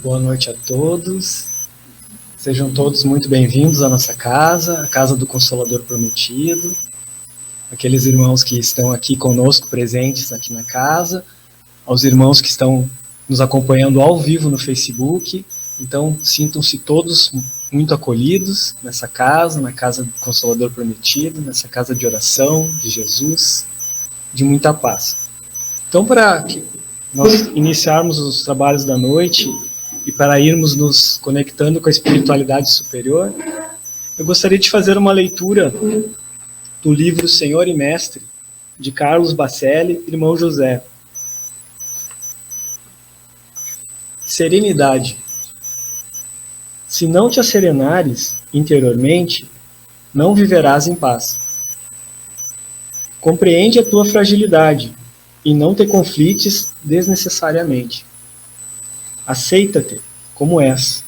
boa noite a todos. Sejam todos muito bem-vindos à nossa casa, a casa do Consolador Prometido. Aqueles irmãos que estão aqui conosco, presentes aqui na casa, aos irmãos que estão nos acompanhando ao vivo no Facebook. Então, sintam-se todos muito acolhidos nessa casa, na casa do Consolador Prometido, nessa casa de oração de Jesus, de muita paz. Então, para nós iniciarmos os trabalhos da noite e para irmos nos conectando com a espiritualidade superior, eu gostaria de fazer uma leitura do livro Senhor e Mestre, de Carlos Bacelli, irmão José. Serenidade. Se não te asserenares interiormente, não viverás em paz. Compreende a tua fragilidade e não te conflites desnecessariamente. Aceita-te como és,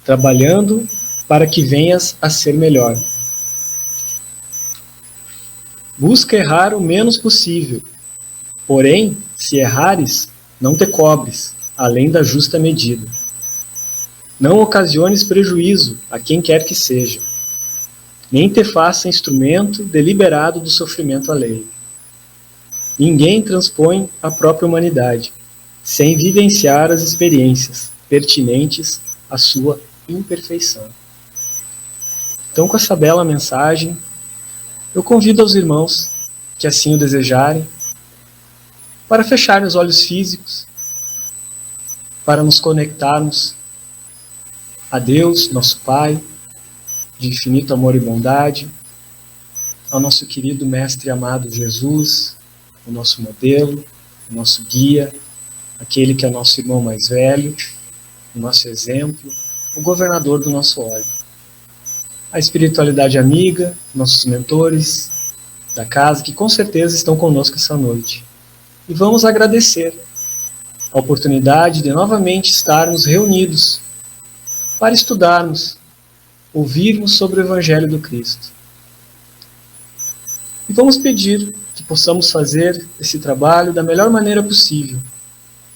trabalhando para que venhas a ser melhor. Busca errar o menos possível, porém, se errares, não te cobres, além da justa medida. Não ocasiones prejuízo a quem quer que seja, nem te faça instrumento deliberado do sofrimento alheio. Ninguém transpõe a própria humanidade, sem vivenciar as experiências pertinentes à sua imperfeição. Então, com essa bela mensagem, eu convido aos irmãos que assim o desejarem, para fecharem os olhos físicos, para nos conectarmos a Deus, nosso Pai, de infinito amor e bondade, ao nosso querido Mestre amado Jesus, o nosso modelo, o nosso guia, aquele que é nosso irmão mais velho, o nosso exemplo, o governador do nosso óleo. A espiritualidade amiga, nossos mentores da casa, que com certeza estão conosco essa noite. E vamos agradecer a oportunidade de novamente estarmos reunidos para estudarmos, ouvirmos sobre o Evangelho do Cristo. E vamos pedir que possamos fazer esse trabalho da melhor maneira possível,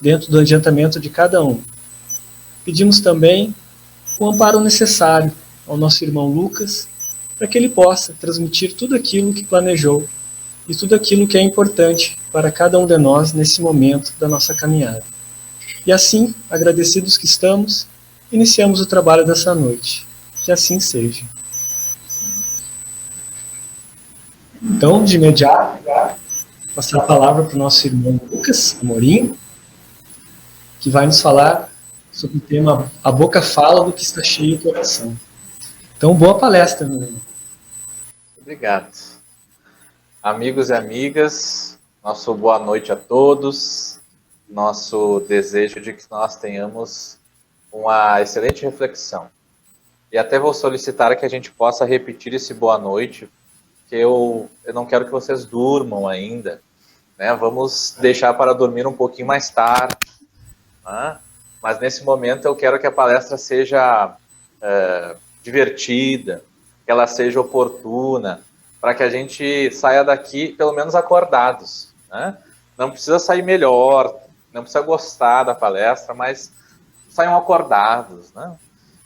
dentro do adiantamento de cada um. Pedimos também o amparo necessário ao nosso irmão Lucas, para que ele possa transmitir tudo aquilo que planejou e tudo aquilo que é importante para cada um de nós nesse momento da nossa caminhada. E assim, agradecidos que estamos, iniciamos o trabalho dessa noite. Que assim seja. Então, de imediato, passar a palavra para o nosso irmão Lucas Amorim, que vai nos falar sobre o tema A Boca Fala do que está cheio o coração. Então, boa palestra, meu irmão. Obrigado. Amigos e amigas, nosso boa noite a todos. Nosso desejo de que nós tenhamos uma excelente reflexão. E até vou solicitar que a gente possa repetir esse boa noite, que eu não quero que vocês durmam ainda, né? Vamos deixar para dormir um pouquinho mais tarde, né? Mas nesse momento eu quero que a palestra seja divertida, que ela seja oportuna, para que a gente saia daqui pelo menos acordados, né? Não precisa sair melhor, não precisa gostar da palestra, mas saiam acordados, né?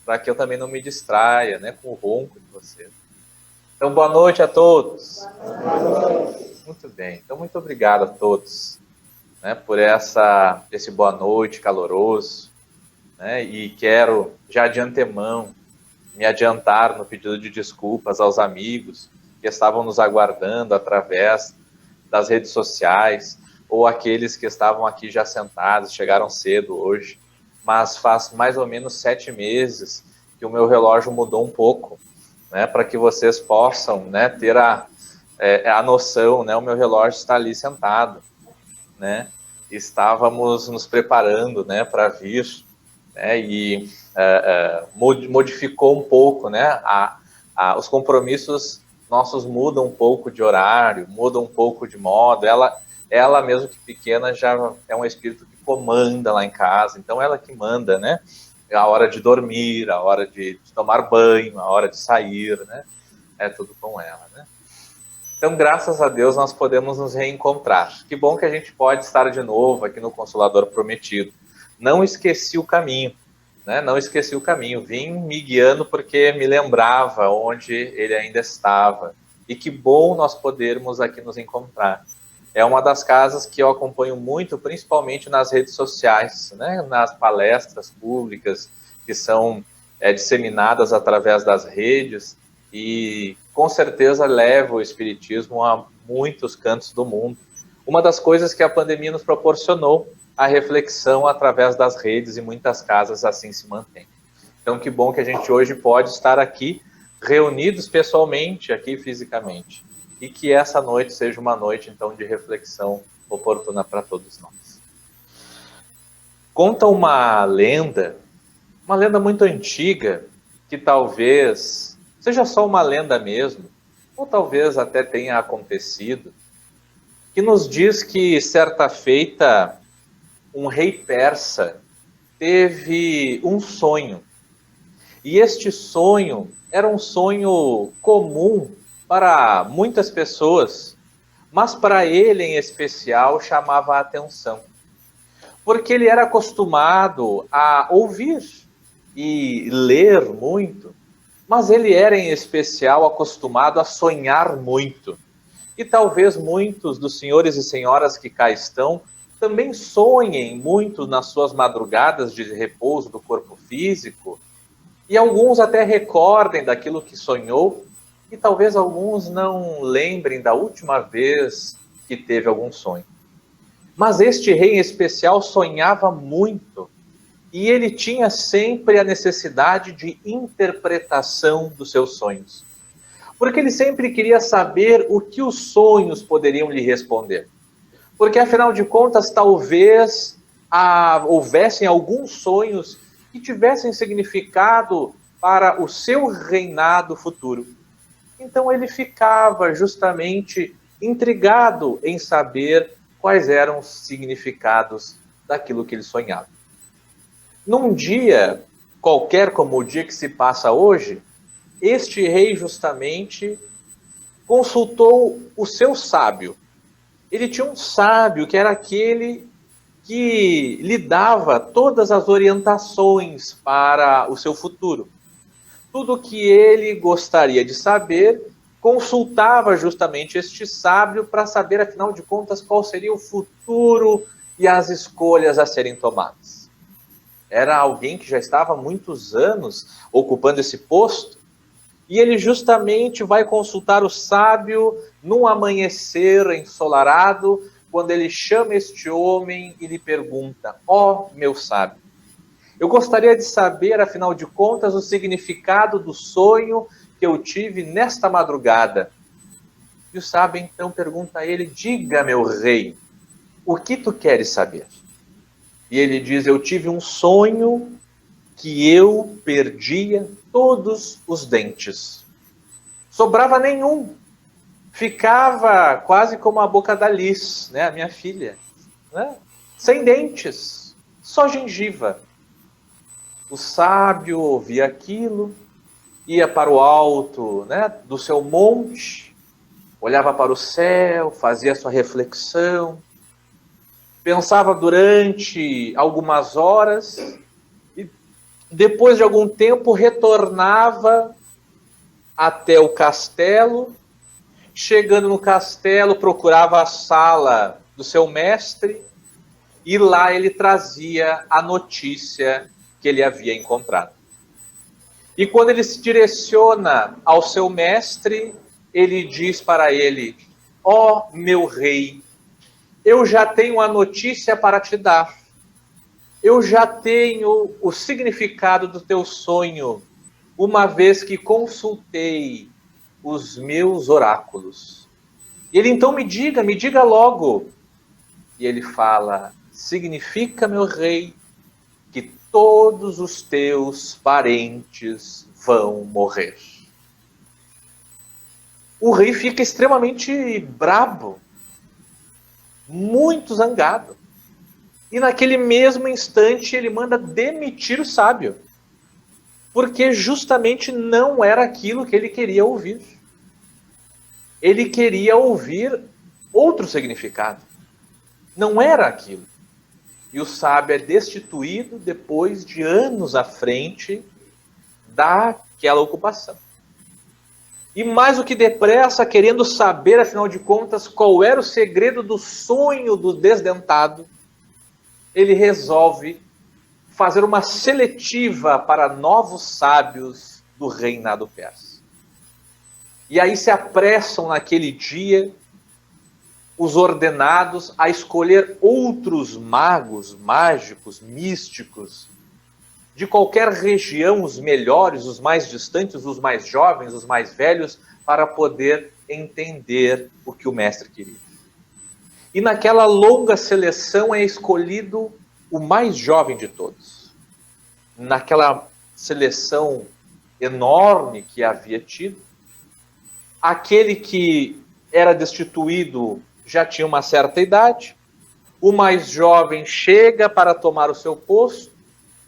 Para que eu também não me distraia, né, com o ronco de vocês. Então, boa noite a todos. Muito bem. Então, muito obrigado a todos, né, por esse boa noite caloroso, né, e quero, já de antemão, me adiantar no pedido de desculpas aos amigos que estavam nos aguardando através das redes sociais, ou aqueles que estavam aqui já sentados, chegaram cedo hoje, mas faz mais ou menos 7 meses que o meu relógio mudou um pouco, né, para que vocês possam, né, ter a noção, né, o meu relógio está ali sentado, né, estávamos nos preparando, né, para vir, né, e modificou um pouco, né, os compromissos nossos mudam um pouco de horário, mudam um pouco de modo, ela mesmo que pequena já é um espírito que comanda lá em casa, então ela que manda, né, a hora de dormir, a hora de tomar banho, a hora de sair, né, é tudo com ela, né. Então, graças a Deus, nós podemos nos reencontrar. Que bom que a gente pode estar de novo aqui no Consolador Prometido. Não esqueci o caminho, né? Não esqueci o caminho, vim me guiando porque me lembrava onde ele ainda estava. E que bom nós podermos aqui nos encontrar. É uma das casas que eu acompanho muito, principalmente nas redes sociais, né? Nas palestras públicas que são disseminadas através das redes, e com certeza leva o Espiritismo a muitos cantos do mundo. Uma das coisas que a pandemia nos proporcionou, a reflexão através das redes, e muitas casas assim se mantêm. Então, que bom que a gente hoje pode estar aqui, reunidos pessoalmente, aqui fisicamente, e que essa noite seja uma noite, então, de reflexão oportuna para todos nós. Conta uma lenda muito antiga, que talvez seja só uma lenda mesmo, ou talvez até tenha acontecido, que nos diz que, certa feita, um rei persa teve um sonho. E este sonho era um sonho comum para muitas pessoas, mas para ele em especial chamava a atenção. Porque ele era acostumado a ouvir e ler muito, mas ele era em especial acostumado a sonhar muito. E talvez muitos dos senhores e senhoras que cá estão também sonhem muito nas suas madrugadas de repouso do corpo físico, e alguns até recordem daquilo que sonhou, e talvez alguns não lembrem da última vez que teve algum sonho. Mas este rei em especial sonhava muito, e ele tinha sempre a necessidade de interpretação dos seus sonhos. Porque ele sempre queria saber o que os sonhos poderiam lhe responder. Porque, afinal de contas, talvez houvessem alguns sonhos que tivessem significado para o seu reinado futuro. Então ele ficava justamente intrigado em saber quais eram os significados daquilo que ele sonhava. Num dia qualquer, como o dia que se passa hoje, este rei justamente consultou o seu sábio. Ele tinha um sábio que era aquele que lhe dava todas as orientações para o seu futuro. Tudo o que ele gostaria de saber, consultava justamente este sábio para saber, afinal de contas, qual seria o futuro e as escolhas a serem tomadas. Era alguém que já estava há muitos anos ocupando esse posto, e ele justamente vai consultar o sábio num amanhecer ensolarado, quando ele chama este homem e lhe pergunta: ó, meu sábio, eu gostaria de saber, afinal de contas, o significado do sonho que eu tive nesta madrugada. E o sábio então pergunta a ele: diga, meu rei, o que tu queres saber? E ele diz: eu tive um sonho que eu perdia todos os dentes. Sobrava nenhum. Ficava quase como a boca da Liz, né, a minha filha, né? Sem dentes, só gengiva. O sábio ouvia aquilo, ia para o alto, né, do seu monte, olhava para o céu, fazia sua reflexão, pensava durante algumas horas, e depois de algum tempo retornava até o castelo. Chegando no castelo, procurava a sala do seu mestre, e lá ele trazia a notícia que ele havia encontrado. E quando ele se direciona ao seu mestre, ele diz para ele: ó, meu rei, eu já tenho a notícia para te dar. Eu já tenho o significado do teu sonho, uma vez que consultei os meus oráculos. E ele então me diga logo. E ele fala: significa, meu rei, que todos os teus parentes vão morrer. O rei fica extremamente brabo, muito zangado. E naquele mesmo instante ele manda demitir o sábio, porque justamente não era aquilo que ele queria ouvir. Ele queria ouvir outro significado. Não era aquilo. E o sábio é destituído depois de anos à frente daquela ocupação. E mais do que depressa, querendo saber, afinal de contas, qual era o segredo do sonho do desdentado, ele resolve fazer uma seletiva para novos sábios do reinado persa. E aí se apressam naquele dia os ordenados a escolher outros magos, mágicos, místicos, de qualquer região, os melhores, os mais distantes, os mais jovens, os mais velhos, para poder entender o que o mestre queria. E naquela longa seleção é escolhido o mais jovem de todos. Naquela seleção enorme que havia tido, aquele que era destituído já tinha uma certa idade, o mais jovem chega para tomar o seu posto,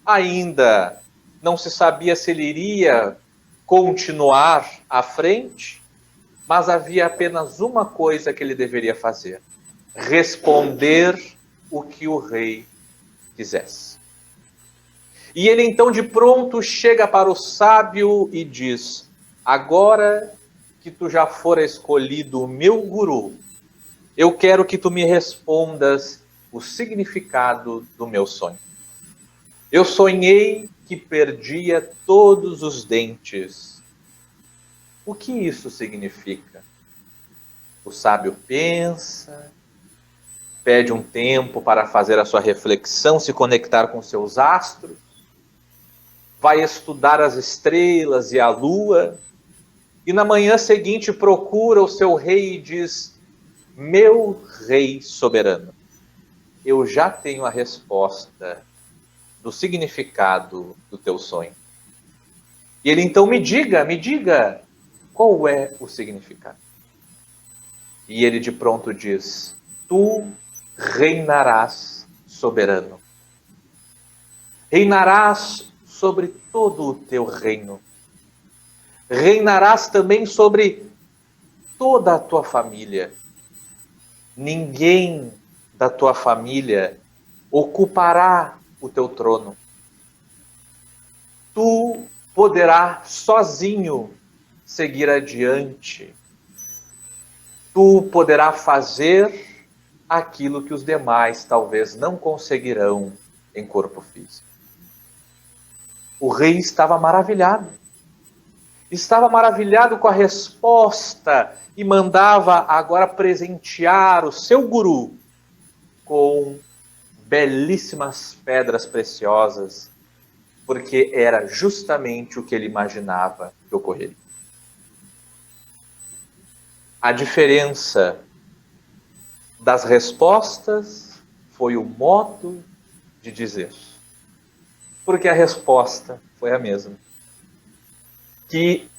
ainda não se sabia se ele iria continuar à frente, mas havia apenas uma coisa que ele deveria fazer: responder o que o rei quisesse. E ele então de pronto chega para o sábio e diz: agora que tu já fora escolhido o meu guru, eu quero que tu me respondas o significado do meu sonho. Eu sonhei que perdia todos os dentes. O que isso significa? O sábio pensa, pede um tempo para fazer a sua reflexão, se conectar com seus astros, vai estudar as estrelas e a lua, e na manhã seguinte procura o seu rei e diz: meu rei soberano, eu já tenho a resposta do significado do teu sonho. E ele então me diga, qual é o significado? E ele de pronto diz: tu reinarás soberano. Reinarás sobre todo o teu reino. Reinarás também sobre toda a tua família. Ninguém da tua família ocupará o teu trono. Tu poderás sozinho seguir adiante. Tu poderás fazer aquilo que os demais talvez não conseguirão em corpo físico. O rei estava maravilhado. Estava maravilhado com a resposta e mandava agora presentear o seu guru com belíssimas pedras preciosas, porque era justamente o que ele imaginava que ocorreria. A diferença das respostas foi o modo de dizer, porque a resposta foi a mesma. Que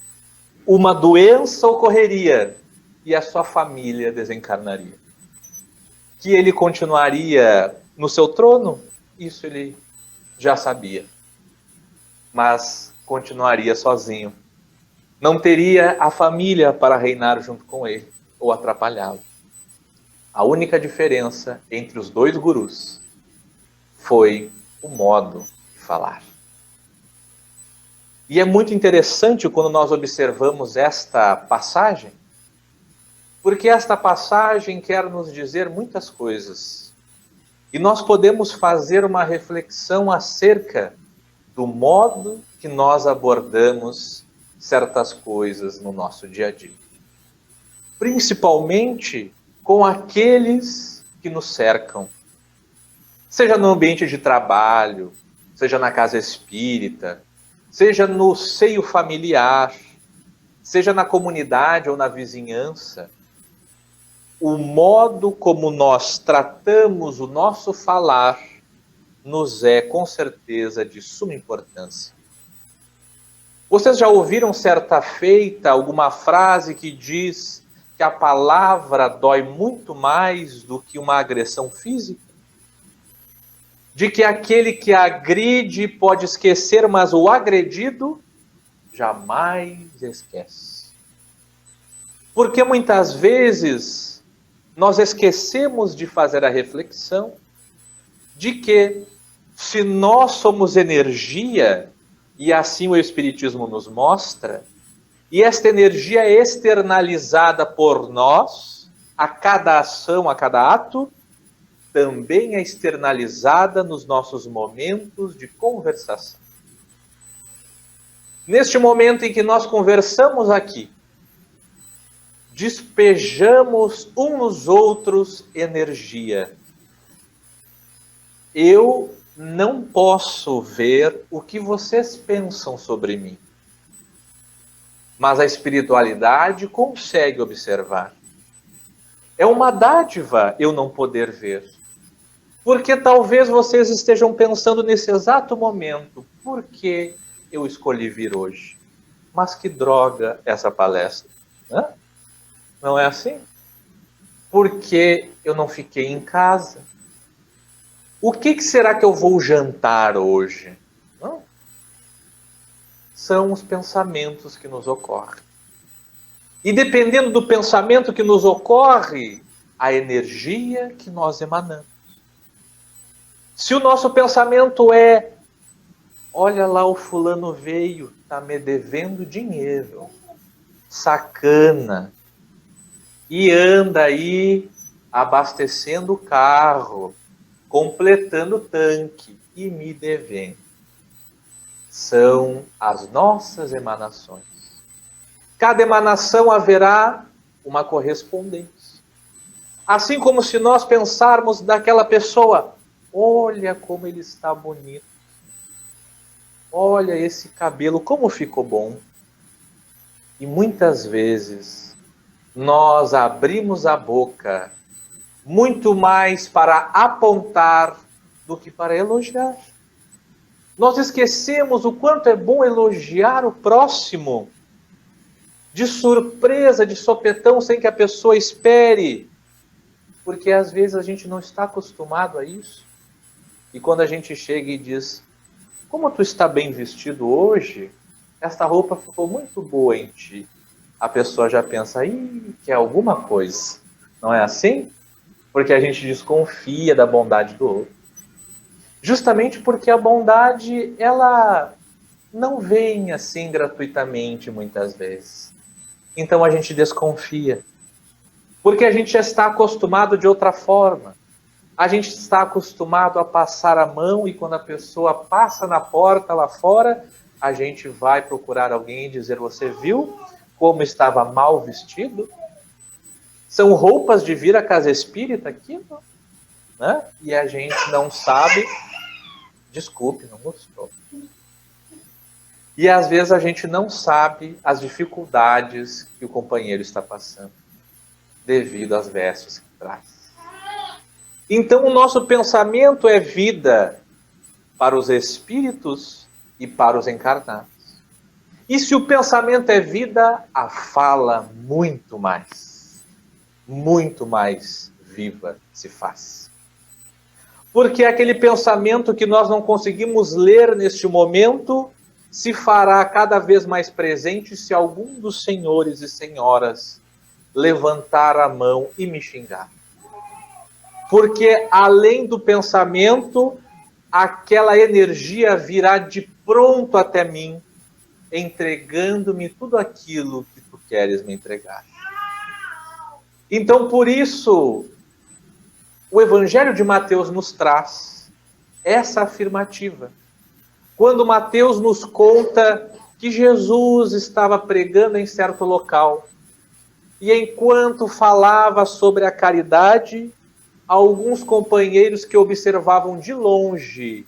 uma doença ocorreria e a sua família desencarnaria. Que ele continuaria no seu trono, isso ele já sabia. Mas continuaria sozinho. Não teria a família para reinar junto com ele ou atrapalhá-lo. A única diferença entre os dois gurus foi o modo de falar. E é muito interessante quando nós observamos esta passagem, porque esta passagem quer nos dizer muitas coisas. E nós podemos fazer uma reflexão acerca do modo que nós abordamos certas coisas no nosso dia a dia. Principalmente com aqueles que nos cercam. Seja no ambiente de trabalho, seja na casa espírita, seja no seio familiar, seja na comunidade ou na vizinhança. O modo como nós tratamos o nosso falar nos é, com certeza, de suma importância. Vocês já ouviram certa feita alguma frase que diz que a palavra dói muito mais do que uma agressão física? De que aquele que agride pode esquecer, mas o agredido jamais esquece. Porque muitas vezes nós esquecemos de fazer a reflexão de que se nós somos energia, e assim o Espiritismo nos mostra, e esta energia é externalizada por nós, a cada ação, a cada ato, também é externalizada nos nossos momentos de conversação. Neste momento em que nós conversamos aqui, despejamos uns nos outros energia. Eu não posso ver o que vocês pensam sobre mim, mas a espiritualidade consegue observar. É uma dádiva eu não poder ver, porque talvez vocês estejam pensando nesse exato momento, por que eu escolhi vir hoje? Mas que droga essa palestra, né? Não é assim? Por que eu não fiquei em casa? O que será que eu vou jantar hoje? Não? São os pensamentos que nos ocorrem. E dependendo do pensamento que nos ocorre, a energia que nós emanamos. Se o nosso pensamento é, olha lá o fulano veio, está me devendo dinheiro, sacana, e anda aí abastecendo o carro, completando o tanque e me devendo. São as nossas emanações. Cada emanação haverá uma correspondência. Assim como se nós pensarmos daquela pessoa, olha como ele está bonito. Olha esse cabelo, como ficou bom. E muitas vezes nós abrimos a boca muito mais para apontar do que para elogiar. Nós esquecemos o quanto é bom elogiar o próximo, de surpresa, de sopetão, sem que a pessoa espere. Porque às vezes a gente não está acostumado a isso. E quando a gente chega e diz, como tu está bem vestido hoje, esta roupa ficou muito boa em ti. A pessoa já pensa, que é alguma coisa. Não é assim? Porque a gente desconfia da bondade do outro. Justamente porque a bondade, ela não vem assim gratuitamente muitas vezes. Então a gente desconfia. Porque a gente já está acostumado de outra forma. A gente está acostumado a passar a mão e quando a pessoa passa na porta lá fora, a gente vai procurar alguém e dizer, você viu como estava mal vestido? São roupas de vir à casa espírita aqui, né? E a gente não sabe, desculpe, não gostou. E às vezes a gente não sabe as dificuldades que o companheiro está passando, devido às vestes que traz. Então o nosso pensamento é vida para os espíritos e para os encarnados. E se o pensamento é vida, a fala muito mais viva se faz. Porque aquele pensamento que nós não conseguimos ler neste momento se fará cada vez mais presente se algum dos senhores e senhoras levantar a mão e me xingar. Porque além do pensamento, aquela energia virá de pronto até mim, entregando-me tudo aquilo que tu queres me entregar. Então, por isso, o Evangelho de Mateus nos traz essa afirmativa. Quando Mateus nos conta que Jesus estava pregando em certo local, e enquanto falava sobre a caridade, alguns companheiros que observavam de longe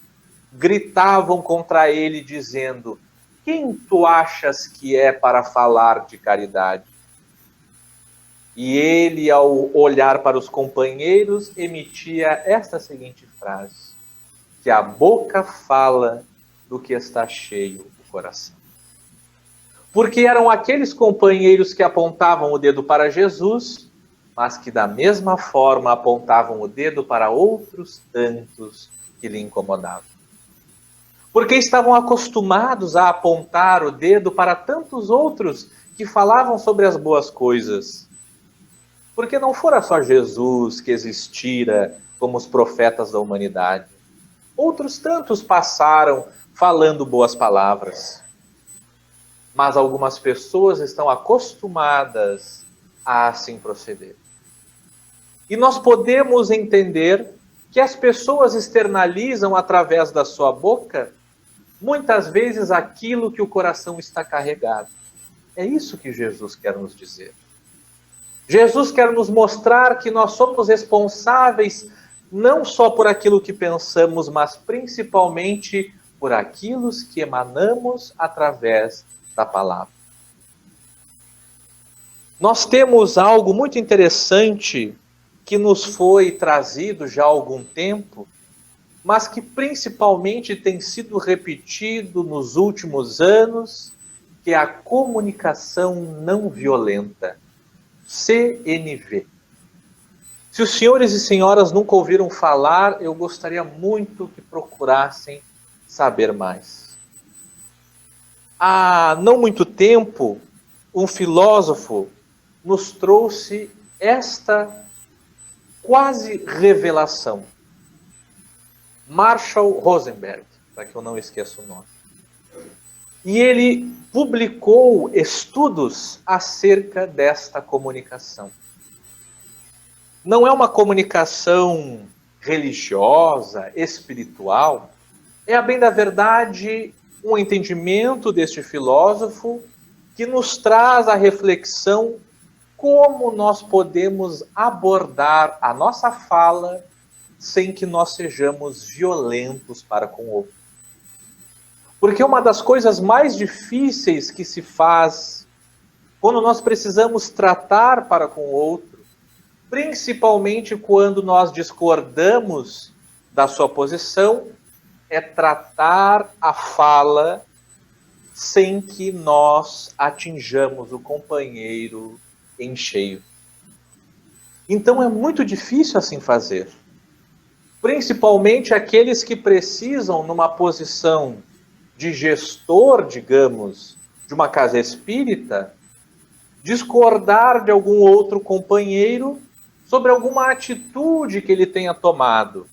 gritavam contra ele, dizendo, quem tu achas que é para falar de caridade? E ele, ao olhar para os companheiros, emitia esta seguinte frase, que a boca fala do que está cheio o coração. Porque eram aqueles companheiros que apontavam o dedo para Jesus, mas que da mesma forma apontavam o dedo para outros tantos que lhe incomodavam. Porque estavam acostumados a apontar o dedo para tantos outros que falavam sobre as boas coisas. Porque não fora só Jesus que existira como os profetas da humanidade. Outros tantos passaram falando boas palavras. Mas algumas pessoas estão acostumadas a assim proceder. E nós podemos entender que as pessoas externalizam através da sua boca, muitas vezes, aquilo que o coração está carregado. É isso que Jesus quer nos dizer. Jesus quer nos mostrar que nós somos responsáveis não só por aquilo que pensamos, mas principalmente por aquilo que emanamos através da palavra. Nós temos algo muito interessante que nos foi trazido já há algum tempo, mas que principalmente tem sido repetido nos últimos anos, que é a comunicação não violenta, CNV. Se os senhores e senhoras nunca ouviram falar, eu gostaria muito que procurassem saber mais. Há não muito tempo, um filósofo nos trouxe esta quase revelação. Marshall Rosenberg, para que eu não esqueça o nome. E ele publicou estudos acerca desta comunicação. Não é uma comunicação religiosa, espiritual, é, a bem da verdade, um entendimento deste filósofo que nos traz a reflexão como nós podemos abordar a nossa fala sem que nós sejamos violentos para com o outro. Porque uma das coisas mais difíceis que se faz quando nós precisamos tratar para com o outro, principalmente quando nós discordamos da sua posição, é tratar a fala sem que nós atinjamos o companheiro em cheio. Então é muito difícil assim fazer. Principalmente aqueles que precisam, numa posição de gestor, digamos, de uma casa espírita, discordar de algum outro companheiro sobre alguma atitude que ele tenha tomado.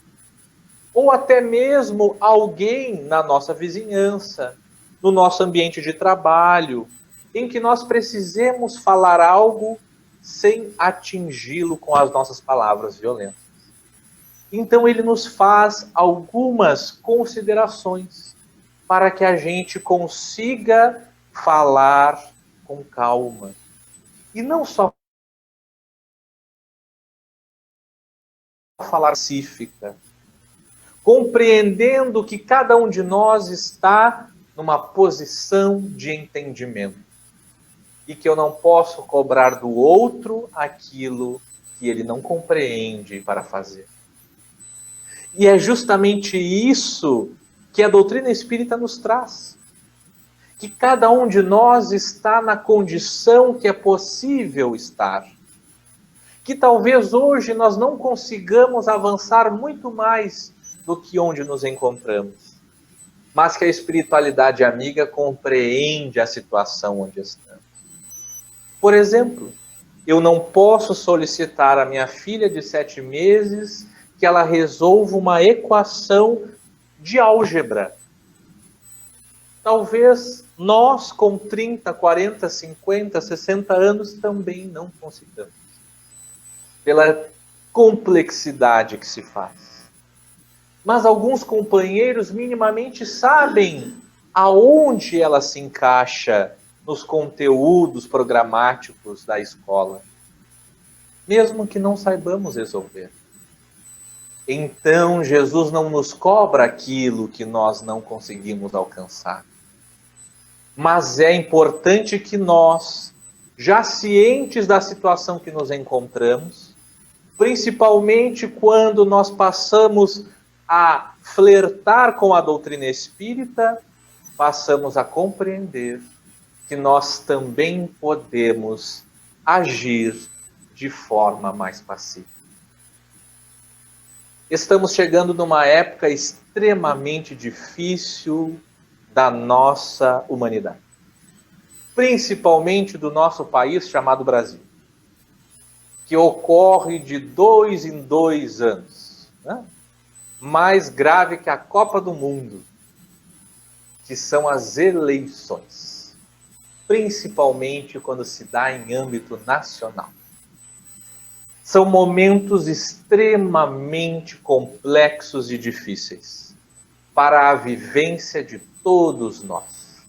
Ou até mesmo alguém na nossa vizinhança, no nosso ambiente de trabalho, em que nós precisemos falar algo sem atingi-lo com as nossas palavras violentas. Então ele nos faz algumas considerações para que a gente consiga falar com calma. E não só falar pacífica, compreendendo que cada um de nós está numa posição de entendimento e que eu não posso cobrar do outro aquilo que ele não compreende para fazer. E é justamente isso que a doutrina espírita nos traz. Que cada um de nós está na condição que é possível estar. Que talvez hoje nós não consigamos avançar muito mais do que onde nos encontramos. Mas que a espiritualidade amiga compreende a situação onde estamos. Por exemplo, eu não posso solicitar à minha filha de 7 meses que ela resolva uma equação de álgebra. Talvez nós, com 30, 40, 50, 60 anos, também não consigamos. Pela complexidade que se faz. Mas alguns companheiros minimamente sabem aonde ela se encaixa nos conteúdos programáticos da escola, mesmo que não saibamos resolver. Então, Jesus não nos cobra aquilo que nós não conseguimos alcançar. Mas é importante que nós, já cientes da situação que nos encontramos, principalmente quando nós passamos a flertar com a doutrina espírita, passamos a compreender que nós também podemos agir de forma mais pacífica. Estamos chegando numa época extremamente difícil da nossa humanidade. Principalmente do nosso país chamado Brasil. Que ocorre de 2 em 2 anos. Né? mais grave que a Copa do Mundo, que são as eleições, principalmente quando se dá em âmbito nacional. São momentos extremamente complexos e difíceis para a vivência de todos nós.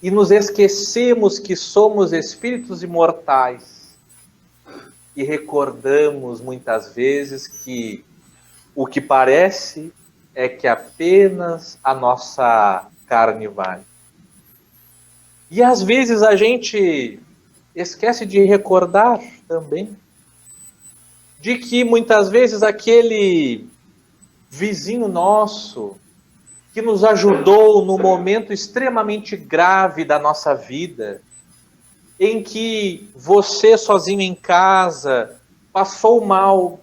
E nos esquecemos que somos espíritos imortais e recordamos muitas vezes que o que parece é que apenas a nossa carne vale. E às vezes a gente esquece de recordar também de que muitas vezes aquele vizinho nosso que nos ajudou no momento extremamente grave da nossa vida, em que você sozinho em casa passou mal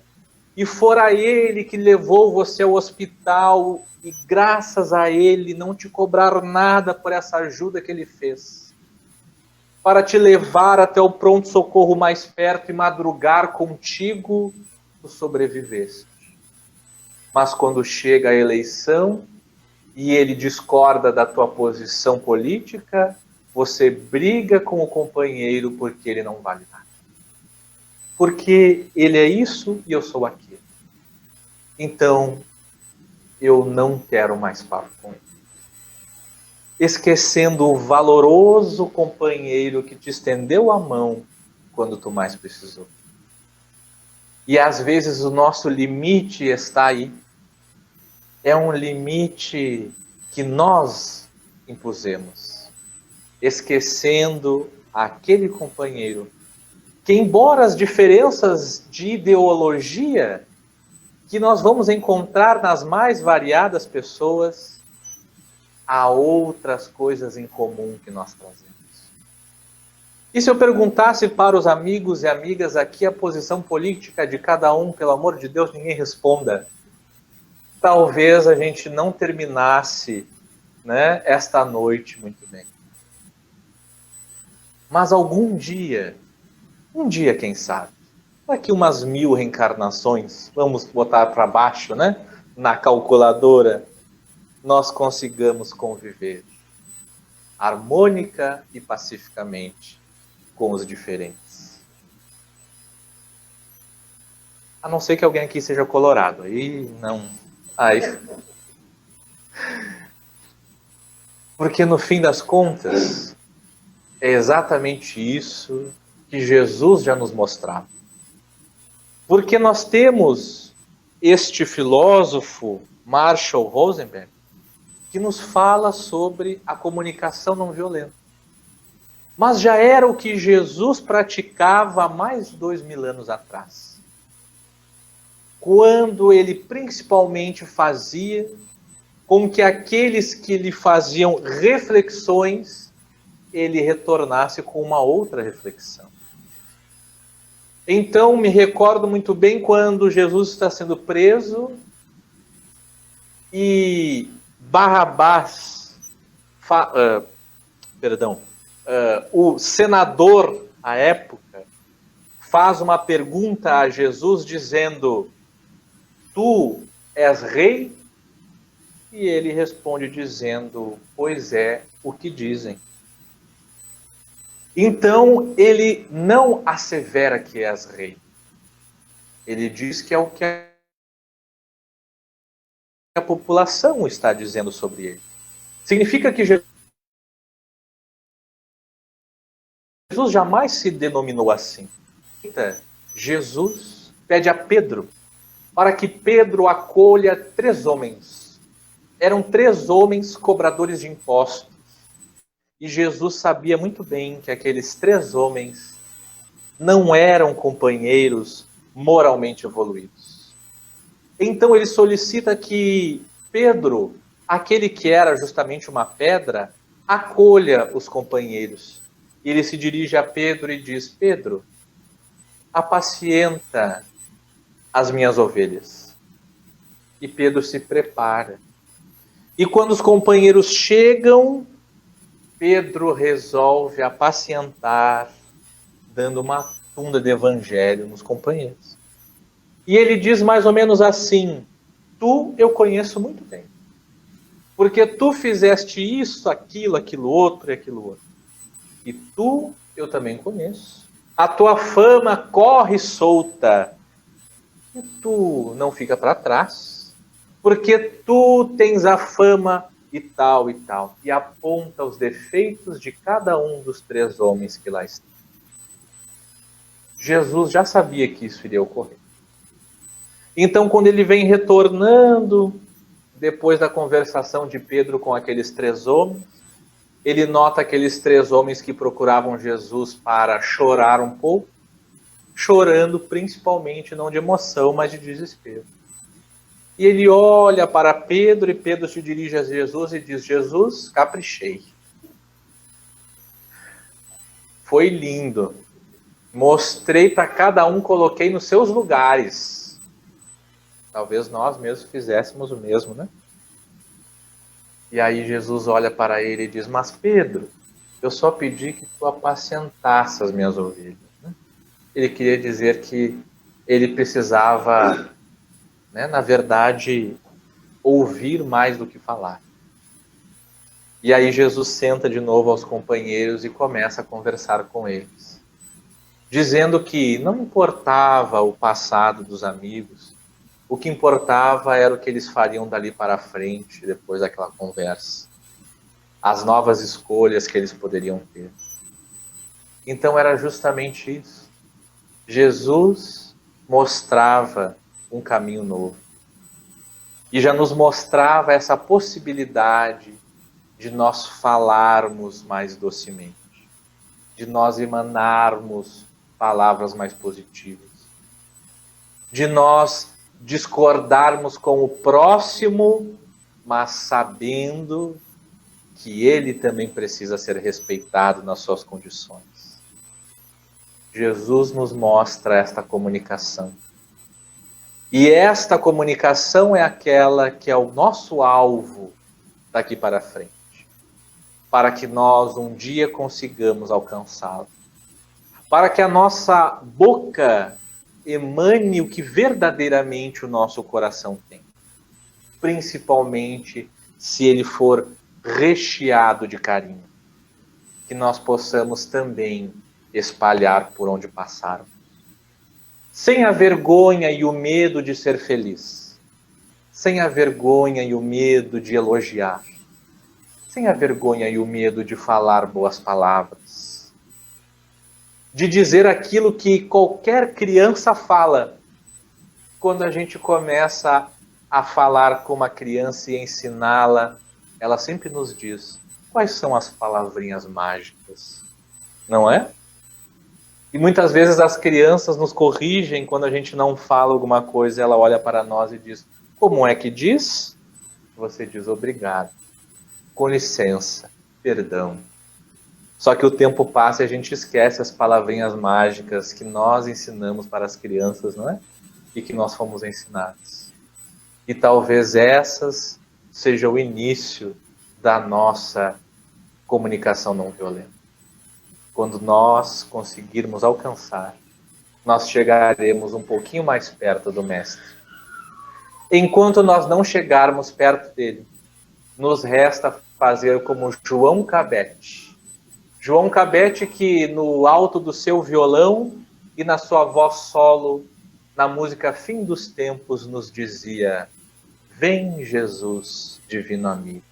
e fora ele que levou você ao hospital e graças a ele não te cobraram nada por essa ajuda que ele fez, para te levar até o pronto-socorro mais perto e madrugar contigo, tu sobreviveste. Mas quando chega a eleição e ele discorda da tua posição política, você briga com o companheiro porque ele não vale nada. Porque ele é isso e eu sou aquilo. Então, eu não quero mais papo com ele. Esquecendo o valoroso companheiro que te estendeu a mão quando tu mais precisou. E às vezes o nosso limite está aí. É um limite que nós impusemos, esquecendo aquele companheiro que, embora as diferenças de ideologia que nós vamos encontrar nas mais variadas pessoas, há outras coisas em comum que nós trazemos. E se eu perguntasse para os amigos e amigas aqui a posição política de cada um, pelo amor de Deus, ninguém responda. Talvez a gente não terminasse, né, esta noite muito bem. Mas algum dia, quem sabe, daqui umas 1000 reencarnações, vamos botar para baixo, né, na calculadora, nós consigamos conviver harmônica e pacificamente com os diferentes. A não ser que alguém aqui seja colorado, aí não... Aí. Porque no fim das contas, é exatamente isso que Jesus já nos mostrava. Porque nós temos este filósofo, Marshall Rosenberg, que nos fala sobre a comunicação não violenta. Mas já era o que Jesus praticava há mais de 2000 anos atrás. Quando ele principalmente fazia com que aqueles que lhe faziam reflexões, ele retornasse com uma outra reflexão. Então, me recordo muito bem quando Jesus está sendo preso e Barrabás, o senador à época, faz uma pergunta a Jesus dizendo: tu és rei? E ele responde dizendo: pois é o que dizem. Então ele não assevera que és rei. Ele diz que é o que a população está dizendo sobre ele. Significa que Jesus jamais se denominou assim. Jesus pede a Pedro para que Pedro acolha 3 homens. Eram 3 homens cobradores de impostos. E Jesus sabia muito bem que aqueles 3 homens não eram companheiros moralmente evoluídos. Então ele solicita que Pedro, aquele que era justamente uma pedra, acolha os companheiros. E ele se dirige a Pedro e diz: Pedro, apacienta as minhas ovelhas. E Pedro se prepara. E quando os companheiros chegam, Pedro resolve apacientar, dando uma tunda de evangelho nos companheiros. E ele diz mais ou menos assim: tu eu conheço muito bem. Porque tu fizeste isso, aquilo outro e aquilo outro. E tu eu também conheço. A tua fama corre solta. E tu não fica para trás. Porque tu tens a fama e tal e tal. E aponta os defeitos de cada um dos 3 homens que lá estão. Jesus já sabia que isso iria ocorrer. Então, quando ele vem retornando, depois da conversação de Pedro com aqueles 3 homens, ele nota aqueles 3 homens que procuravam Jesus para chorar um pouco, chorando principalmente não de emoção, mas de desespero. E ele olha para Pedro e Pedro se dirige a Jesus e diz: Jesus, caprichei. Foi lindo. Mostrei para cada um, coloquei nos seus lugares. Talvez nós mesmos fizéssemos o mesmo, né? E aí Jesus olha para ele e diz: mas Pedro, eu só pedi que tu apacentasse as minhas ovelhas. Ele queria dizer que ele precisava, né, na verdade, ouvir mais do que falar. E aí Jesus senta de novo aos companheiros e começa a conversar com eles, dizendo que não importava o passado dos amigos, o que importava era o que eles fariam dali para frente, depois daquela conversa. As novas escolhas que eles poderiam ter. Então era justamente isso. Jesus mostrava um caminho novo. E já nos mostrava essa possibilidade de nós falarmos mais docemente, de nós emanarmos palavras mais positivas, de nós discordarmos com o próximo, mas sabendo que ele também precisa ser respeitado nas suas condições. Jesus nos mostra esta comunicação. E esta comunicação é aquela que é o nosso alvo daqui para frente, para que nós um dia consigamos alcançá-lo, para que a nossa boca emane o que verdadeiramente o nosso coração tem, principalmente se ele for recheado de carinho, que nós possamos também espalhar por onde passarmos, sem a vergonha e o medo de ser feliz, sem a vergonha e o medo de elogiar, sem a vergonha e o medo de falar boas palavras, de dizer aquilo que qualquer criança fala. Quando a gente começa a falar com uma criança e ensiná-la, ela sempre nos diz quais são as palavrinhas mágicas, não é? E muitas vezes as crianças nos corrigem quando a gente não fala alguma coisa, ela olha para nós e diz: como é que diz? Você diz: obrigado, com licença, perdão. Só que o tempo passa e a gente esquece as palavrinhas mágicas que nós ensinamos para as crianças, não é? E que nós fomos ensinados. E talvez essas sejam o início da nossa comunicação não violenta. Quando nós conseguirmos alcançar, nós chegaremos um pouquinho mais perto do Mestre. Enquanto nós não chegarmos perto dele, nos resta fazer como João Cabete. João Cabete, que no alto do seu violão e na sua voz solo, na música Fim dos Tempos, nos dizia: vem Jesus, divino amigo,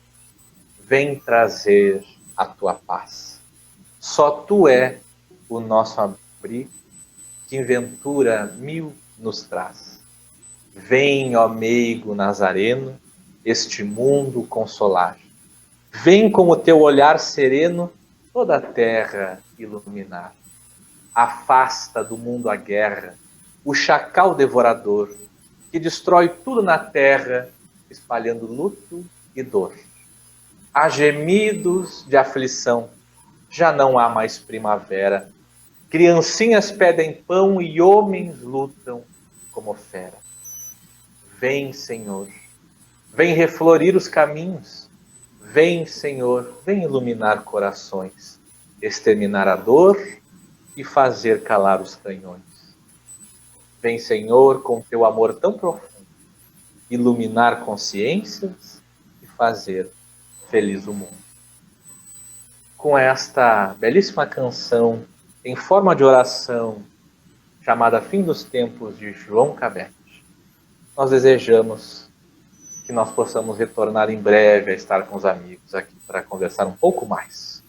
vem trazer a tua paz. Só tu é o nosso abrigo, que em ventura mil nos traz. Vem, ó meigo Nazareno, este mundo consolar. Vem com o teu olhar sereno toda a terra iluminar. Afasta do mundo a guerra, o chacal devorador, que destrói tudo na terra, espalhando luto e dor. Há gemidos de aflição, já não há mais primavera. Criancinhas pedem pão e homens lutam como fera. Vem, Senhor, vem reflorir os caminhos. Vem, Senhor, vem iluminar corações, exterminar a dor e fazer calar os canhões. Vem, Senhor, com teu amor tão profundo iluminar consciências e fazer feliz o mundo. Com esta belíssima canção em forma de oração, chamada Fim dos Tempos, de João Cabete, nós desejamos que nós possamos retornar em breve a estar com os amigos aqui para conversar um pouco mais.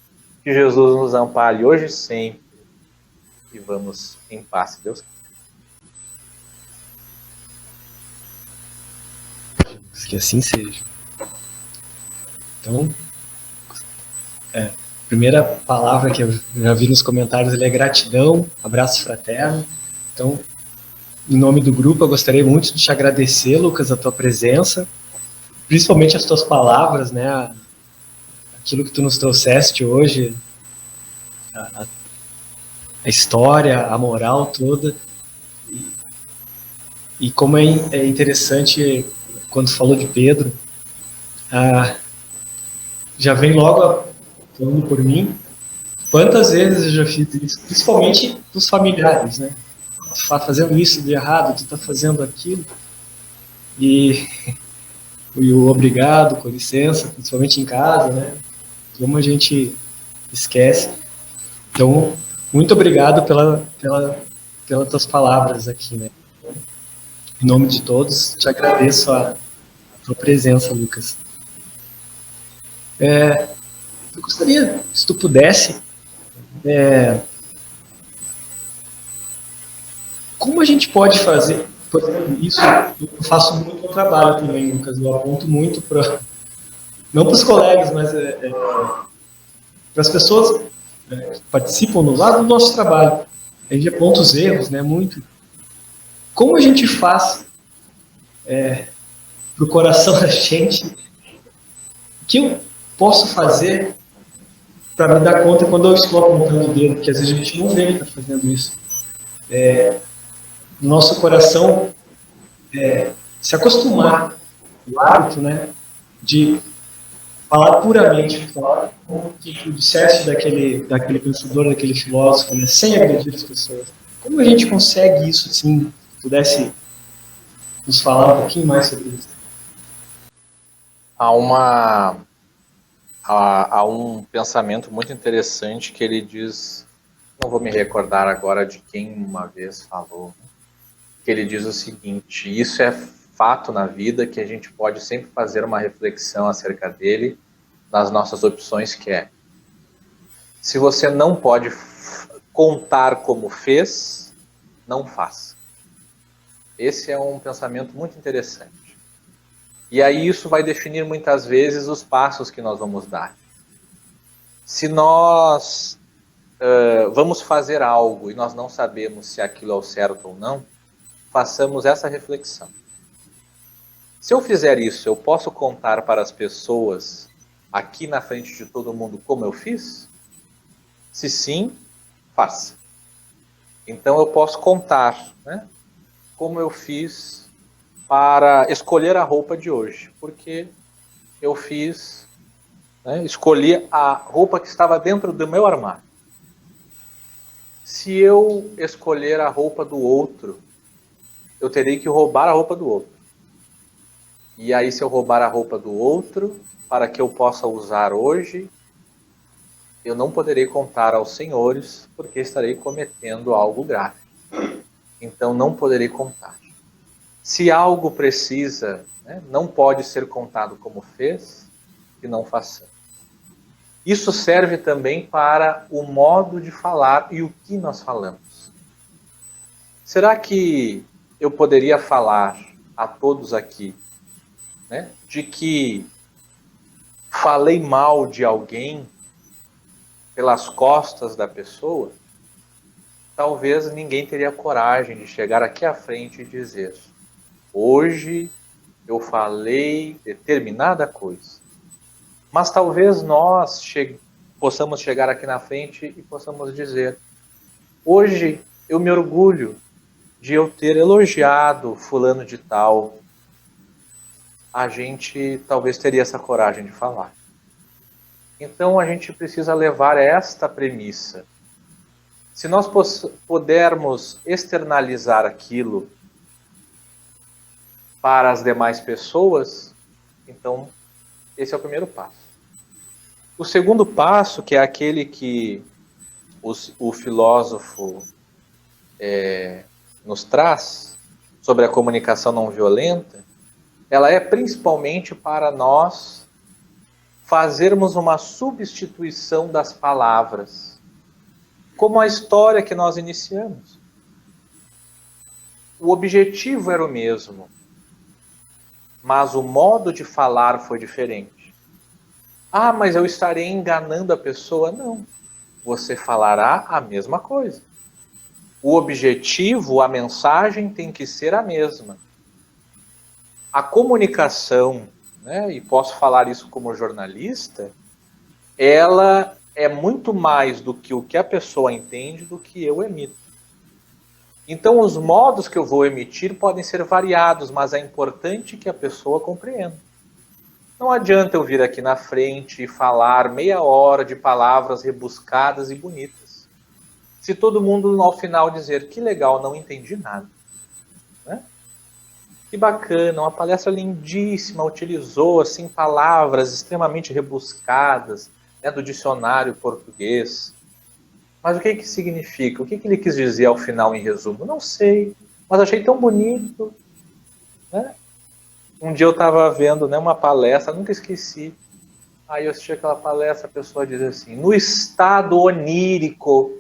Que Jesus nos ampare hoje e sempre, e vamos em paz, se Deus quiser. Que assim seja. Então, a primeira palavra que eu já vi nos comentários é gratidão, abraço fraterno. Então, em nome do grupo, eu gostaria muito de te agradecer, Lucas, a tua presença, principalmente as tuas palavras, né? Aquilo que tu nos trouxeste hoje, a história, a moral toda. E como é interessante, quando falou de Pedro, já vem logo falando por mim, quantas vezes eu já fiz isso, principalmente dos familiares, né? Tu tá fazendo isso de errado, tu tá fazendo aquilo, e o obrigado, com licença, principalmente em casa, né? Como a gente esquece. Então, muito obrigado pelas tuas palavras aqui, né? Em nome de todos, te agradeço a tua presença, Lucas. Eu gostaria, se tu pudesse, como a gente pode fazer, por exemplo, isso eu faço muito no trabalho também, Lucas, eu aponto muito para, não para os colegas, mas para as pessoas que participam no lado do nosso trabalho. A gente aponta os erros, né, muito. Como a gente faz para o coração da gente, o que eu posso fazer para me dar conta quando eu estou apontando o dedo, porque às vezes a gente não vê que está fazendo isso. Nosso coração se acostumar, o hábito, né, de falar puramente, falar como tu disseste daquele pensador, daquele filósofo, né, sem agredir as pessoas. Como a gente consegue isso, assim, pudesse nos falar um pouquinho mais sobre isso? Há um pensamento muito interessante que ele diz, não vou me recordar agora de quem uma vez falou, que ele diz o seguinte: isso é fato na vida que a gente pode sempre fazer uma reflexão acerca dele nas nossas opções, que é: se você não pode contar como fez, não faça. Esse é um pensamento muito interessante. E aí isso vai definir muitas vezes os passos que nós vamos dar. Se nós vamos fazer algo e nós não sabemos se aquilo é o certo ou não, façamos essa reflexão. Se eu fizer isso, eu posso contar para as pessoas aqui na frente de todo mundo como eu fiz? Se sim, faça. Então eu posso contar, né, como eu fiz para escolher a roupa de hoje, porque eu fiz, né, escolhi a roupa que estava dentro do meu armário. Se eu escolher a roupa do outro, eu terei que roubar a roupa do outro. E aí, se eu roubar a roupa do outro, para que eu possa usar hoje, eu não poderei contar aos senhores, porque estarei cometendo algo grave. Então, não poderei contar. Se algo precisa, né, não pode ser contado como fez, que não façamos. Isso serve também para o modo de falar e o que nós falamos. Será que eu poderia falar a todos aqui, né, de que falei mal de alguém pelas costas da pessoa? Talvez ninguém teria coragem de chegar aqui à frente e dizer: hoje eu falei determinada coisa. Mas talvez nós possamos chegar aqui na frente e possamos dizer: hoje eu me orgulho de eu ter elogiado fulano de tal. A gente talvez teria essa coragem de falar. Então a gente precisa levar esta premissa. Se nós pudermos externalizar aquilo para as demais pessoas, então esse é o primeiro passo. O segundo passo, que é aquele que o filósofo nos traz, sobre a comunicação não violenta, ela é principalmente para nós fazermos uma substituição das palavras, como a história que nós iniciamos. O objetivo era o mesmo, mas o modo de falar foi diferente. Ah, mas eu estarei enganando a pessoa? Não. Você falará a mesma coisa. O objetivo, a mensagem tem que ser a mesma. A comunicação, né, e posso falar isso como jornalista, ela é muito mais do que o que a pessoa entende do que eu emito. Então, os modos que eu vou emitir podem ser variados, mas é importante que a pessoa compreenda. Não adianta eu vir aqui na frente e falar meia hora de palavras rebuscadas e bonitas, se todo mundo ao final dizer que legal, não entendi nada. Né? Que bacana, uma palestra lindíssima, utilizou assim palavras extremamente rebuscadas, né, do dicionário português. Mas o que que significa? O que que ele quis dizer ao final, em resumo? Não sei, mas achei tão bonito. Né? Um dia eu estava vendo, né, uma palestra, nunca esqueci. Aí eu assisti aquela palestra, a pessoa diz assim, no estado onírico.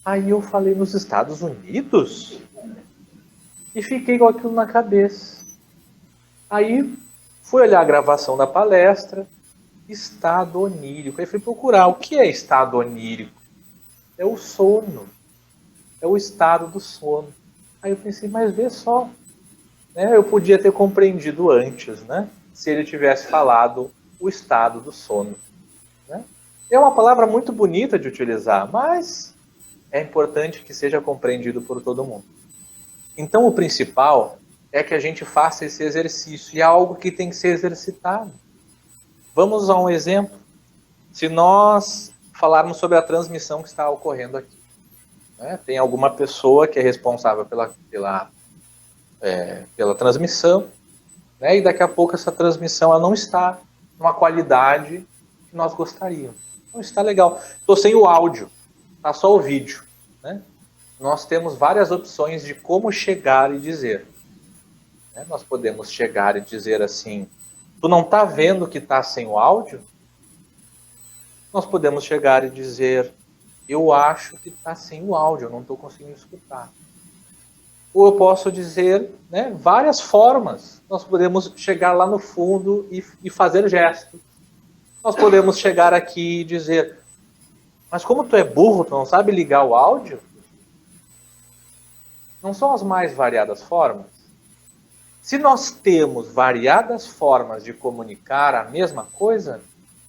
Aí eu falei, nos Estados Unidos? E fiquei com aquilo na cabeça. Aí fui olhar a gravação da palestra, estado onírico. Aí fui procurar, o que é estado onírico? É o sono. É o estado do sono. Aí eu pensei, mas vê só. Né? Eu podia ter compreendido antes, né? Se ele tivesse falado o estado do sono. Né? É uma palavra muito bonita de utilizar, mas é importante que seja compreendido por todo mundo. Então o principal é que a gente faça esse exercício, e é algo que tem que ser exercitado. Vamos a um exemplo. Se nós falarmos sobre a transmissão que está ocorrendo aqui, né? Tem alguma pessoa que é responsável pela transmissão, né? E daqui a pouco essa transmissão ela não está numa qualidade que nós gostaríamos. Não está legal. Estou sem o áudio, está só o vídeo. Né? Nós temos várias opções de como chegar e dizer. Né? Nós podemos chegar e dizer assim, tu não está vendo que está sem o áudio? Nós podemos chegar e dizer, eu acho que está sem o áudio, eu não estou conseguindo escutar. Ou eu posso dizer, né, várias formas. Nós podemos chegar lá no fundo e fazer gestos. Nós podemos chegar aqui e dizer, mas como tu é burro, tu não sabe ligar o áudio? Não são as mais variadas formas? Se nós temos variadas formas de comunicar a mesma coisa,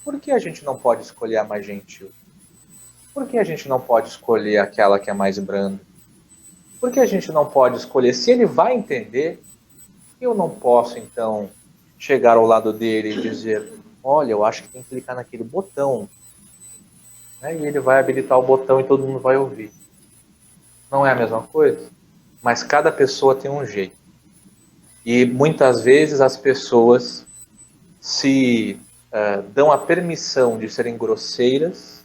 por que a gente não pode escolher a mais gentil? Por que a gente não pode escolher aquela que é mais branda? Por que a gente não pode escolher? Se ele vai entender, eu não posso, então, chegar ao lado dele e dizer, olha, eu acho que tem que clicar naquele botão. Né? E ele vai habilitar o botão e todo mundo vai ouvir. Não é a mesma coisa? Mas cada pessoa tem um jeito. E muitas vezes as pessoas se dão a permissão de serem grosseiras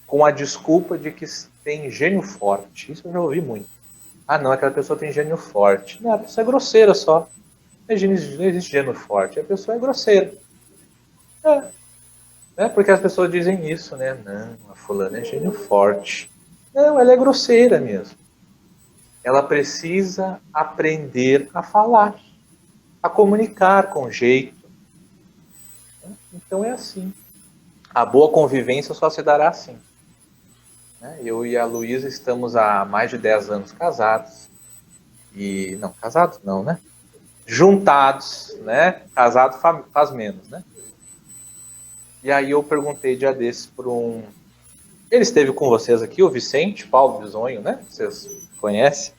com a desculpa de que tem gênio forte. Isso eu já ouvi muito. Ah, não, aquela pessoa tem gênio forte. Não, a pessoa é grosseira só. Não existe gênio forte, a pessoa é grosseira. Porque as pessoas dizem isso, né? Não, a fulana é gênio forte. Não, ela é grosseira mesmo. Ela precisa aprender a falar, a comunicar com jeito. Então é assim. A boa convivência só se dará assim. Eu e a Luísa estamos há mais de 10 anos casados. Não, casados não, né? Juntados, né? Casado faz menos, né? E aí eu perguntei dia desses para um... Ele esteve com vocês aqui, o Vicente Paulo Bisonho, né? Vocês conhecem?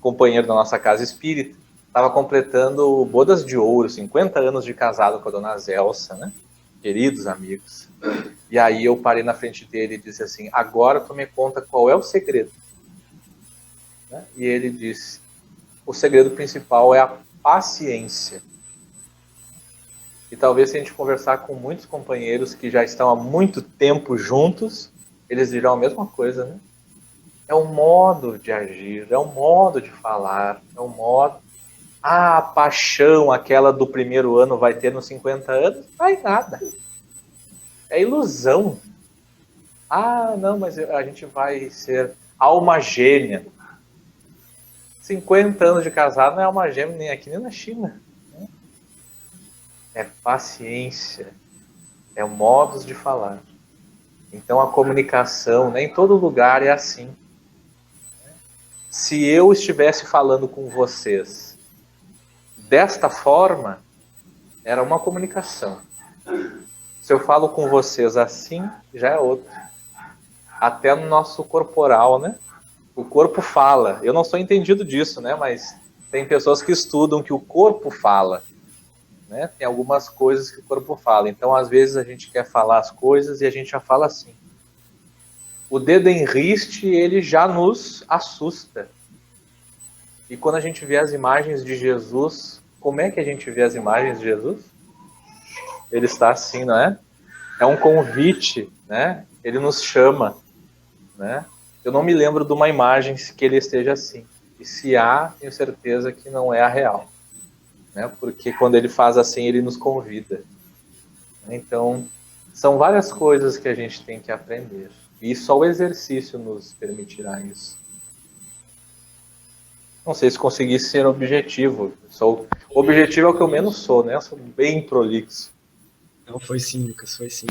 Companheiro da nossa casa espírita. Estava completando bodas de ouro, 50 anos de casado com a dona Zelsa, né? Queridos amigos. E aí eu parei na frente dele e disse assim, agora tu me conta qual é o segredo. né? E ele disse, o segredo principal é a paciência. E talvez se a gente conversar com muitos companheiros que já estão há muito tempo juntos, eles dirão a mesma coisa, né? É um modo de agir, é um modo de falar, é um modo... Ah, a paixão, aquela do primeiro ano vai ter nos 50 anos? Vai nada. É ilusão. Ah, não, mas a gente vai ser alma gêmea. 50 anos de casado não é alma gêmea nem aqui nem na China. É paciência. É modos de falar. Então a comunicação, nem em todo lugar é assim. Se eu estivesse falando com vocês desta forma, era uma comunicação. Se eu falo com vocês assim, já é outra. Até no nosso corporal, né? O corpo fala. Eu não sou entendido disso, né? Mas tem pessoas que estudam que o corpo fala. Né? Tem algumas coisas que o corpo fala. Então, às vezes, a gente quer falar as coisas e a gente já fala assim. O dedo em riste, ele já nos assusta. E quando a gente vê as imagens de Jesus, como é que a gente vê as imagens de Jesus? Ele está assim, não é? É um convite, né? Ele nos chama, né? Eu não me lembro de uma imagem que ele esteja assim. E se há, tenho certeza que não é a real. Né? Porque quando ele faz assim, ele nos convida. Então, são várias coisas que a gente tem que aprender. E só o exercício nos permitirá isso. Não sei se consegui ser objetivo. O objetivo é o que eu menos sou, né? Eu sou bem prolixo. Não, foi sim, Lucas, foi sim.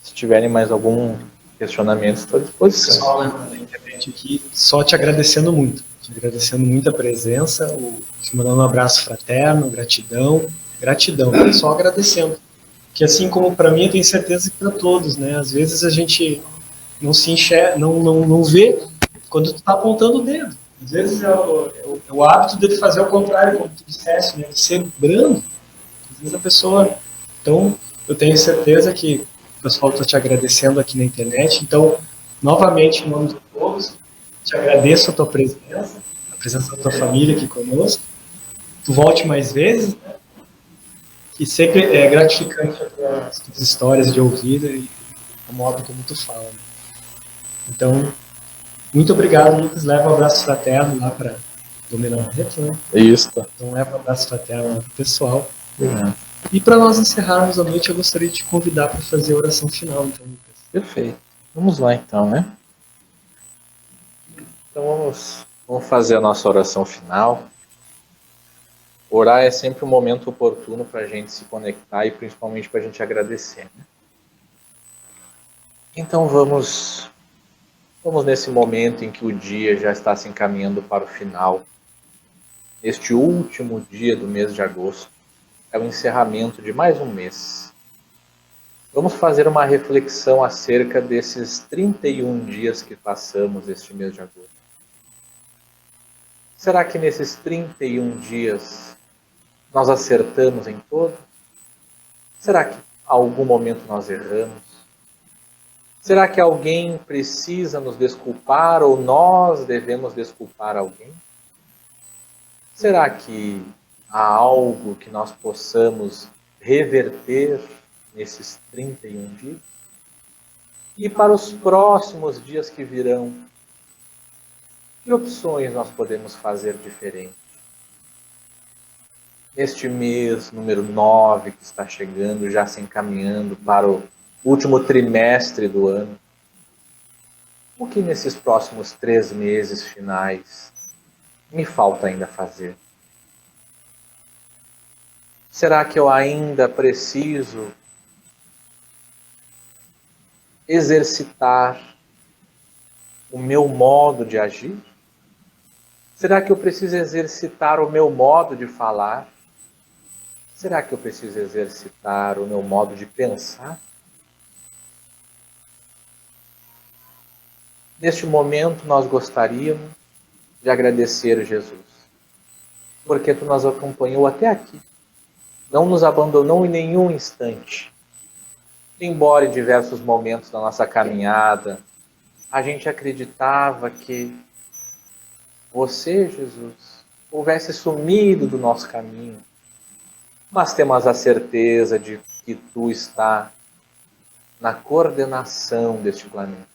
Se tiverem mais algum questionamento, estou à disposição. Pessoal, na internet aqui, só te agradecendo muito. Te agradecendo muito a presença, te mandando um abraço fraterno, gratidão, só agradecendo. Que assim como para mim, eu tenho certeza que para todos, né? Às vezes a gente não se enxerga, não vê quando tu está apontando o dedo. Às vezes é o hábito de fazer o contrário, como tu disseste, né? De ser brando. Às vezes a pessoa... Então, eu tenho certeza que o pessoal está te agradecendo aqui na internet. Então, novamente, em nome de todos, te agradeço a tua presença, a presença da tua família aqui conosco. Tu volte mais vezes, né? E sempre é gratificante as tuas histórias de ouvir e o modo como tu fala. Né? Então, muito obrigado, Lucas. Leva um abraço fraterno lá para Dominar Reto, né? Isso. Então, leva um abraço fraterno lá para o pessoal. E para nós encerrarmos a noite, eu gostaria de te convidar para fazer a oração final, então, Lucas. Perfeito. Vamos lá, então, né? Então, vamos fazer a nossa oração final. Orar é sempre um momento oportuno para a gente se conectar e principalmente para a gente agradecer. Né? Então, vamos nesse momento em que o dia já está se encaminhando para o final. Este último dia do mês de agosto é o encerramento de mais um mês. Vamos fazer uma reflexão acerca desses 31 dias que passamos este mês de agosto. Será que nesses 31 dias nós acertamos em todo? Será que em algum momento nós erramos? Será que alguém precisa nos desculpar ou nós devemos desculpar alguém? Será que há algo que nós possamos reverter nesses 31 dias? E para os próximos dias que virão, que opções nós podemos fazer diferente? Neste mês, número 9, que está chegando, já se encaminhando para o último trimestre do ano, o que nesses próximos 3 meses finais me falta ainda fazer? Será que eu ainda preciso exercitar o meu modo de agir? Será que eu preciso exercitar o meu modo de falar? Será que eu preciso exercitar o meu modo de pensar? Neste momento, nós gostaríamos de agradecer Jesus, porque Tu nos acompanhou até aqui. Não nos abandonou em nenhum instante. Embora em diversos momentos da nossa caminhada a gente acreditava que você, Jesus, houvesse sumido do nosso caminho, mas temos a certeza de que tu está na coordenação deste planeta.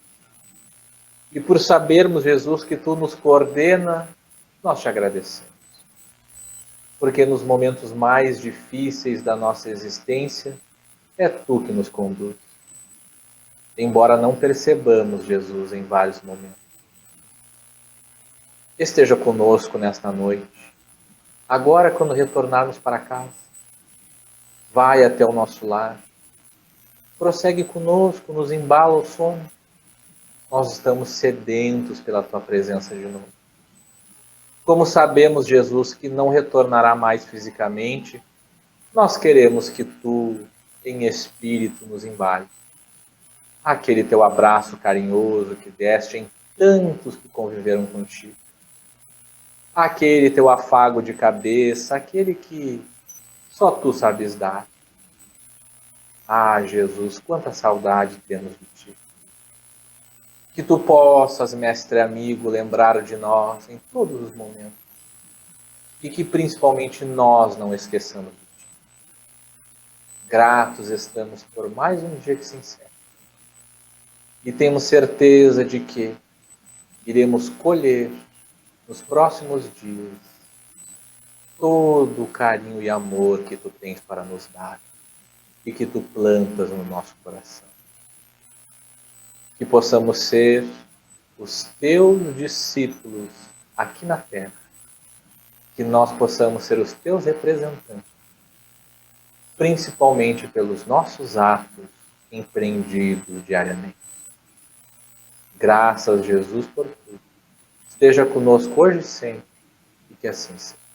E por sabermos, Jesus, que tu nos coordena, nós te agradecemos. Porque nos momentos mais difíceis da nossa existência, é tu que nos conduz. Embora não percebamos, Jesus, em vários momentos. Esteja conosco nesta noite. Agora, quando retornarmos para casa, vai até o nosso lar. Prossegue conosco, nos embala o sono. Nós estamos sedentos pela tua presença de novo. Como sabemos, Jesus, que não retornará mais fisicamente, nós queremos que tu, em espírito, nos embale. Aquele teu abraço carinhoso que deste em tantos que conviveram contigo. Aquele teu afago de cabeça, aquele que só tu sabes dar. Ah, Jesus, quanta saudade temos de ti. Que tu possas, mestre amigo, lembrar de nós em todos os momentos. E que principalmente nós não esqueçamos de ti. Gratos estamos por mais um dia que se encerra. E temos certeza de que iremos colher nos próximos dias todo o carinho e amor que tu tens para nos dar e que tu plantas no nosso coração. Que possamos ser os teus discípulos aqui na terra. Que nós possamos ser os teus representantes, principalmente pelos nossos atos empreendidos diariamente. Graças, Jesus, por tudo. Esteja conosco hoje e sempre, e que assim seja.